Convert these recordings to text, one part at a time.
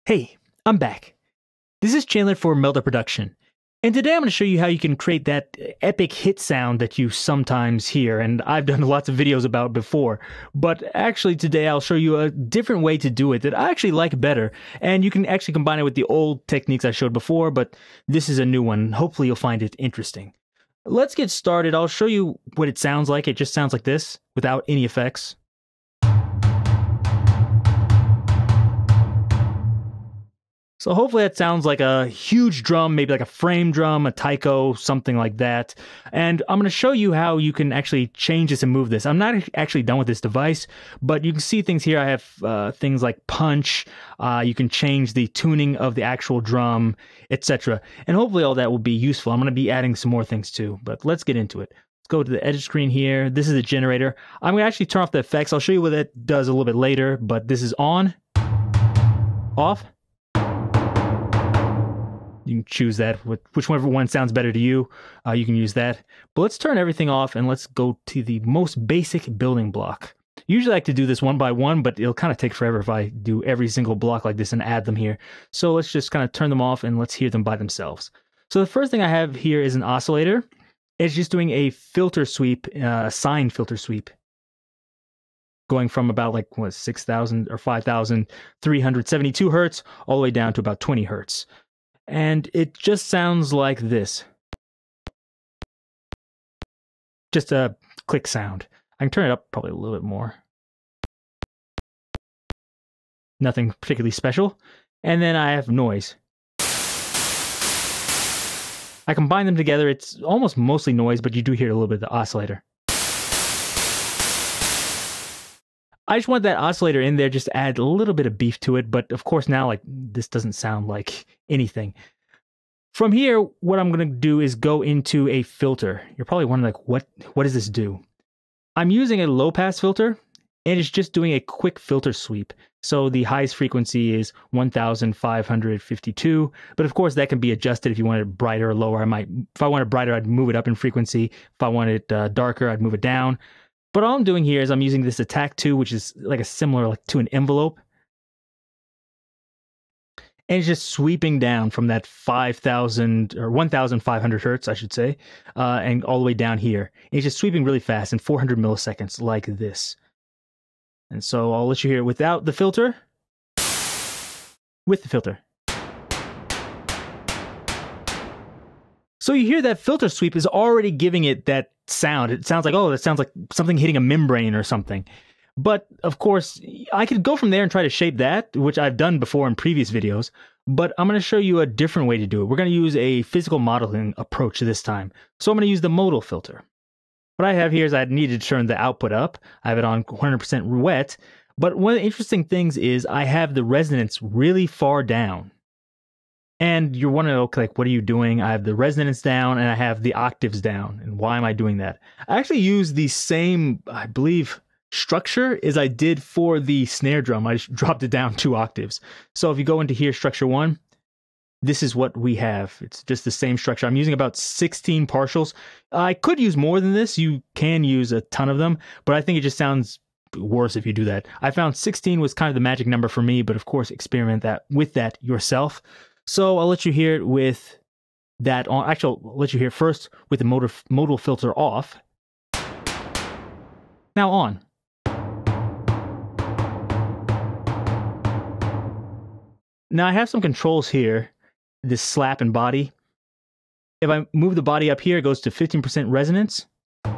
Hey, I'm back. This is Chandler for Modal Production, and today I'm going to show you how you can create that epic hit sound that you sometimes hear, and I've done lots of videos about before, but actually today I'll show you a different way to do it that I actually like better, and you can actually combine it with the old techniques I showed before, but this is a new one. Hopefully you'll find it interesting. Let's get started. I'll show you what it sounds like. It just sounds like this, without any effects. So hopefully that sounds like a huge drum, maybe like a frame drum, a taiko, something like that. And I'm going to show you how you can actually change this and move this. I'm not actually done with this device, but you can see things here. I have things like punch. You can change the tuning of the actual drum, etc. And hopefully all that will be useful. I'm going to be adding some more things too, but let's get into it. Let's go to the edit screen here. This is the generator. I'm going to actually turn off the effects. I'll show you what that does a little bit later, but this is on, off. You can choose that, whichever one sounds better to you. You can use that. But let's turn everything off and let's go to the most basic building block. Usually I like to do this one by one, but it'll kind of take forever if I do every single block like this and add them here. So let's just kind of turn them off and let's hear them by themselves. So the first thing I have here is an oscillator. It's just doing a filter sweep, a sine filter sweep, going from about like 6,000 or 5,372 hertz all the way down to about 20 hertz. And it just sounds like this. Just a click sound. I can turn it up probably a little bit more. Nothing particularly special. And then I have noise. I combine them together. It's almost mostly noise, but you do hear a little bit of the oscillator. I just want that oscillator in there just to add a little bit of beef to it, but of course now like this doesn't sound like anything. From here, what I'm going to do is go into a filter. You're probably wondering like, what does this do? I'm using a low pass filter and it's just doing a quick filter sweep. So the highest frequency is 1,552, but of course that can be adjusted if you want it brighter or lower. If I want it brighter, I'd move it up in frequency. If I want it darker, I'd move it down. But all I'm doing here is I'm using this attack 2, which is like a similar to an envelope. And it's just sweeping down from that 5,000 or 1,500 hertz, I should say, and all the way down here. And it's just sweeping really fast in 400 milliseconds like this. And so I'll let you hear it without the filter, with the filter. So you hear that filter sweep is already giving it that sound. It sounds like, oh, that sounds like something hitting a membrane or something. But of course, I could go from there and try to shape that, which I've done before in previous videos, but I'm going to show you a different way to do it. We're going to use a physical modeling approach this time. So I'm going to use the modal filter. What I have here is I needed to turn the output up. I have it on 100% wet, but one of the interesting things is I have the resonance really far down. And you're wondering, okay, like, what are you doing? I have the resonance down and I have the octaves down. And why am I doing that? I actually use the same, I believe, structure as I did for the snare drum. I just dropped it down 2 octaves. So if you go into here, structure 1, this is what we have. It's just the same structure. I'm using about 16 partials. I could use more than this. You can use a ton of them, but I think it just sounds worse if you do that. I found 16 was kind of the magic number for me, but of course, experiment with that yourself. So I'll let you hear it with that on. Actually, I'll let you hear it first with the modal filter off. Now on. Now I have some controls here, this slap and body. If I move the body up here, it goes to 15% resonance. If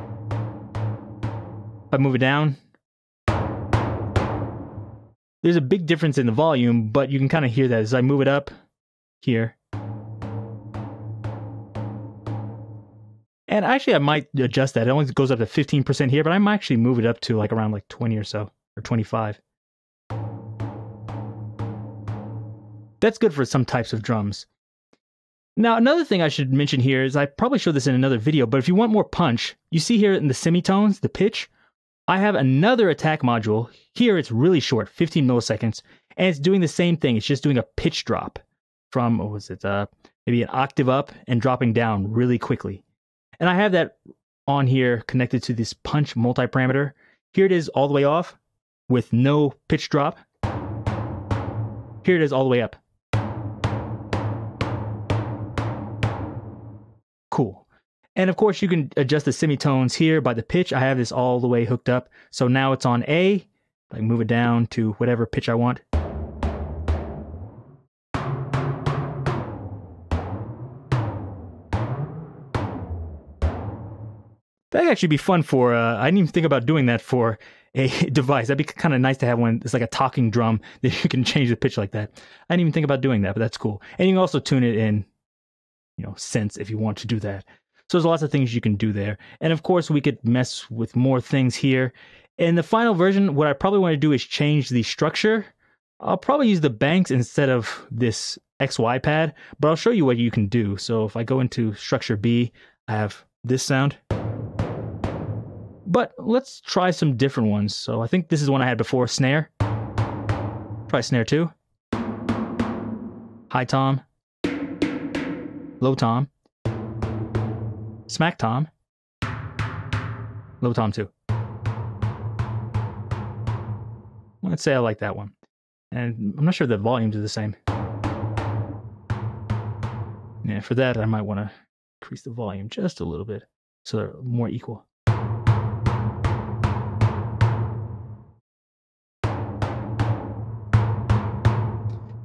I move it down, there's a big difference in the volume, but you can kind of hear that as I move it up here. And actually I might adjust that. It only goes up to 15% here, but I might actually move it up to like around like 20 or so, or 25. That's good for some types of drums. Now, another thing I should mention here is I probably showed this in another video, but if you want more punch, you see here in the semitones, the pitch, I have another attack module. Here it's really short, 15 milliseconds, and it's doing the same thing. It's just doing a pitch drop from, what was it, maybe an octave up and dropping down really quickly. And I have that on here connected to this punch multi-parameter. Here it is all the way off with no pitch drop. Here it is all the way up. Cool. And of course, you can adjust the semitones here by the pitch. I have this all the way hooked up. So now it's on A. I can move it down to whatever pitch I want. That'd actually be fun for, I didn't even think about doing that for a device. That'd be kind of nice to have one. It's like a talking drum that you can change the pitch like that. I didn't even think about doing that, but that's cool. And you can also tune it in, synths if you want to do that. So there's lots of things you can do there. And of course, we could mess with more things here. In the final version, what I probably want to do is change the structure. I'll probably use the banks instead of this XY pad, but I'll show you what you can do. So if I go into structure B, I have this sound. But let's try some different ones. So I think this is one I had before, snare. Try snare 2. High tom. Low tom. Smack tom. Low tom 2. Let's say I like that one. And I'm not sure the volumes are the same. Yeah, for that I might want to increase the volume just a little bit so they're more equal.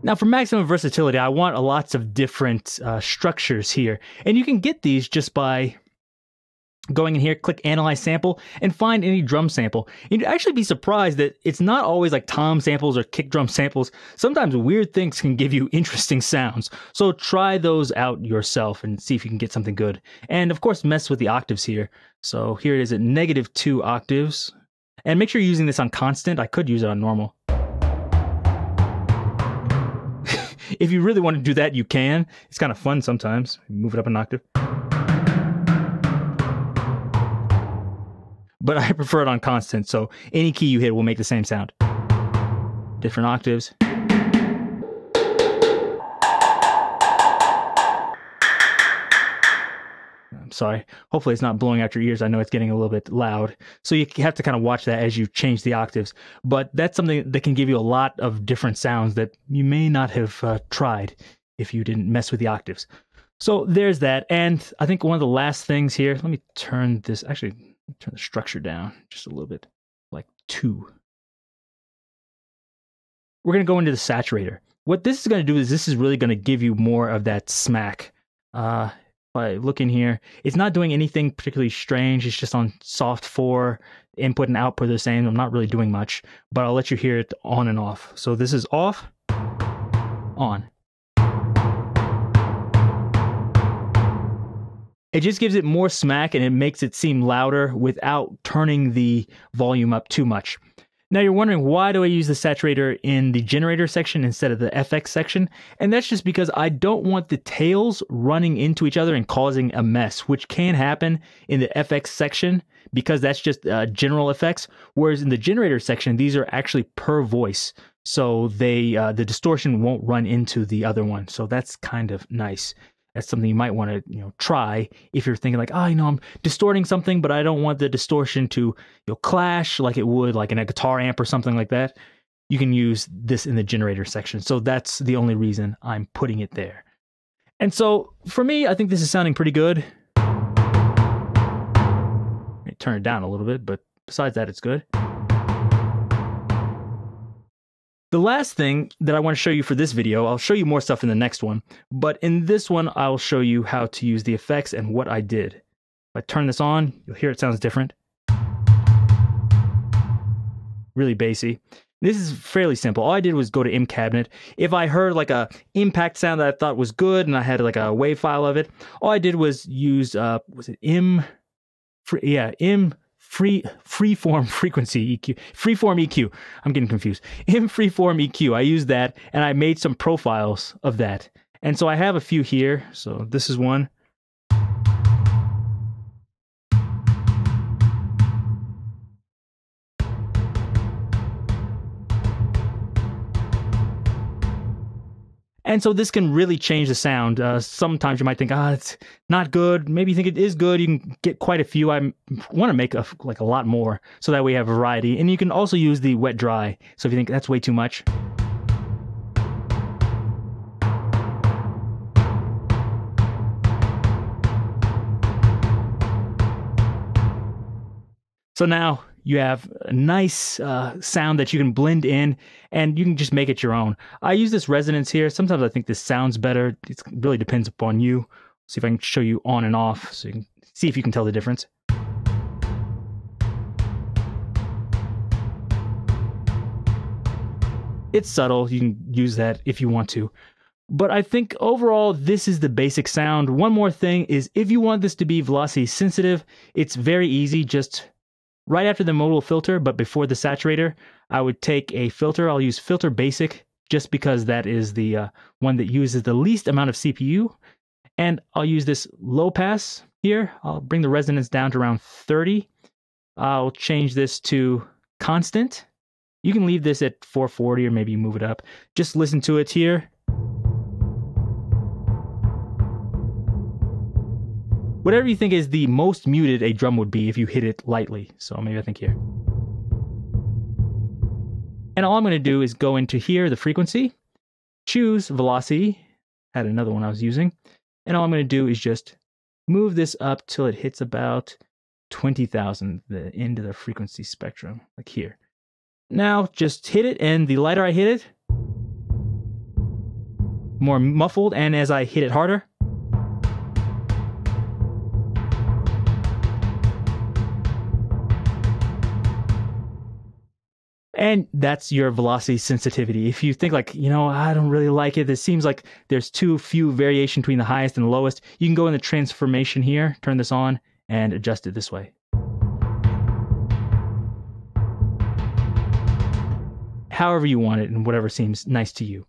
Now for maximum versatility, I want lots of different structures here. And you can get these just by going in here, click Analyze Sample, and find any drum sample. You'd actually be surprised that it's not always like tom samples or kick drum samples. Sometimes weird things can give you interesting sounds. So try those out yourself and see if you can get something good. And of course, mess with the octaves here. So here it is at -2 octaves. And make sure you're using this on constant. I could use it on normal. If you really want to do that, you can. It's kind of fun sometimes. Move it up an octave. But I prefer it on constant, so any key you hit will make the same sound. Different octaves. I'm sorry. Hopefully it's not blowing out your ears. I know it's getting a little bit loud. So you have to kind of watch that as you change the octaves. But that's something that can give you a lot of different sounds that you may not have tried if you didn't mess with the octaves. So there's that. And I think one of the last things here, let me turn this, actually turn the structure down just a little bit, like 2. We're going to go into the saturator. What this is going to do is this is really going to give you more of that smack. If I look in here, it's not doing anything particularly strange. It's just on soft 4. Input and output are the same. I'm not really doing much, but I'll let you hear it on and off. So this is off, on. It just gives it more smack and it makes it seem louder without turning the volume up too much. Now you're wondering, why do I use the saturator in the generator section instead of the FX section? And that's just because I don't want the tails running into each other and causing a mess, which can happen in the FX section because that's just general effects. Whereas in the generator section, these are actually per voice. So they the distortion won't run into the other one. So that's kind of nice. That's something you might want to try if you're thinking like, I'm distorting something, but I don't want the distortion to clash like it would like in a guitar amp or something like that. You can use this in the generator section. So that's the only reason I'm putting it there. And so for me, I think this is sounding pretty good. Turn it down a little bit, but besides that, it's good. The last thing that I want to show you for this video, I'll show you more stuff in the next one, but in this one, I'll show you how to use the effects and what I did. If I turn this on, you'll hear it sounds different. Really bassy. This is fairly simple. All I did was go to M cabinet. If I heard like a impact sound that I thought was good and I had like a wave file of it, all I did was use, was it freeform frequency EQ, freeform EQ. I'm getting confused. In freeform EQ, I used that and I made some profiles of that. And so I have a few here. So this is one. And so this can really change the sound. Sometimes you might think, it's not good. Maybe you think it is good. You can get quite a few. I want to make a lot more so that we have variety. And you can also use the wet dry. So if you think that's way too much, So now you have a nice sound that you can blend in, and you can just make it your own. I use this resonance here. Sometimes I think this sounds better. It really depends upon you. See if I can show you on and off so you can see if you can tell the difference. It's subtle. You can use that if you want to. But I think overall, this is the basic sound. One more thing is if you want this to be velocity sensitive, it's very easy. Just right after the modal filter, but before the saturator, I would take a filter. I'll use filter basic just because that is the one that uses the least amount of CPU. And I'll use this low pass here. I'll bring the resonance down to around 30. I'll change this to constant. You can leave this at 440 or maybe move it up. Just listen to it here. Whatever you think is the most muted a drum would be if you hit it lightly. So maybe I think here. And all I'm going to do is go into here, the frequency, choose velocity, had another one I was using, and all I'm going to do is just move this up till it hits about 20,000, the end of the frequency spectrum, like here. Now just hit it, and the lighter I hit it, more muffled, and as I hit it harder, and that's your velocity sensitivity. If you think like, I don't really like it, it seems like there's too few variation between the highest and the lowest, you can go in the transformation here, turn this on, and adjust it this way. However you want it and whatever seems nice to you.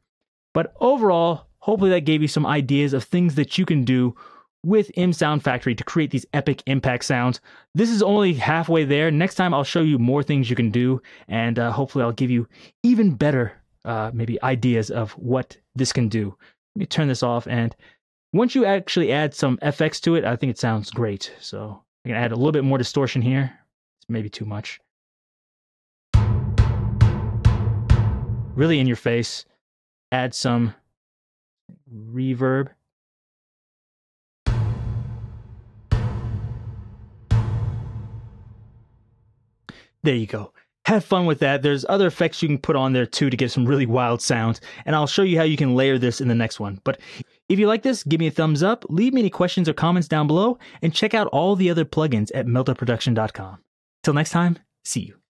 But overall, hopefully that gave you some ideas of things that you can do with MSoundfactory to create these epic impact sounds. This is only halfway there. Next time I'll show you more things you can do, and hopefully I'll give you even better maybe ideas of what this can do. Let me turn this off, and once you actually add some FX to it, I think it sounds great. So I can add a little bit more distortion here. It's maybe too much. Really in your face. Add some reverb. There you go. Have fun with that. There's other effects you can put on there too to get some really wild sounds, and I'll show you how you can layer this in the next one. But if you like this, give me a thumbs up, leave me any questions or comments down below, and check out all the other plugins at meltaproduction.com. Till next time, see you.